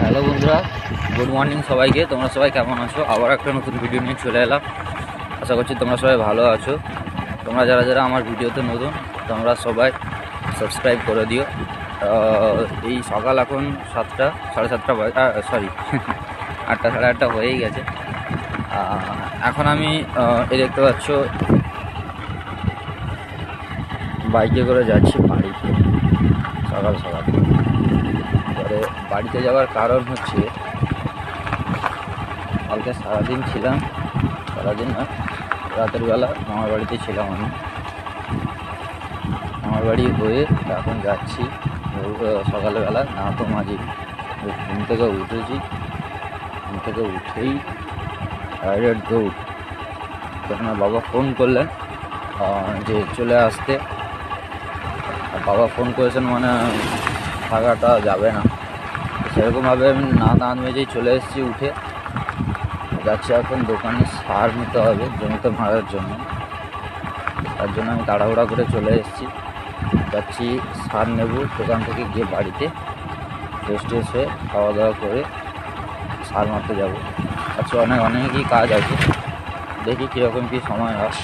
Hello বন্ধুরা, good morning সবাইকে। তোমরা সবাই কেমন আছো? আবার একটা নতুন ভিডিও নিয়ে চলে এলাম। আশা করছি তোমরা সবাই ভালো আছো। তোমরা যারা যারা আমার ভিডিওতে নতুন, তোমরা সবাই সাবস্ক্রাইব করে দিও। এই সকাল এখন 7টা, সাড়ে 7টা সরি 8টা, সাড়ে 8টা হয়েই গেছে। এখন আমি এই দেখতে পাচ্ছ বাইকে করে যাচ্ছি বাড়িতে সকাল সকাল। এবারে বাড়িতে যাওয়ার কারণ হচ্ছে, কালকে সারাদিন ছিলাম, সারাদিন না, রাতের বেলা মামার বাড়িতে ছিলাম। আমি মামার বাড়ি হয়ে এখন যাচ্ছি সকালবেলা, না তো মাঝি ঘুম থেকে উঠেছি। ঘুম থেকে উঠেই ডাইরেক্ট দৌড়। তখন বাবা ফোন করলেন যে চলে আসতে। বাবা ফোন করেছেন মানে থাকাটা যাবে না, সেরকমভাবে আমি না দাঁত মেজেই চলে এসেছি। উঠে যাচ্ছি এখন দোকানে সার নিতে হবে জমিতে মারার জন্য। তার জন্য আমি তাড়াহুড়া করে চলে এসেছি। যাচ্ছি সার নেব, দোকান থেকে গিয়ে বাড়িতে ফ্রেশ ট্রেশ হয়ে খাওয়া দাওয়া করে সার মারতে যাবো। আজকে অনেকই কাজ আছে, দেখি কীরকম কী সময় হয়।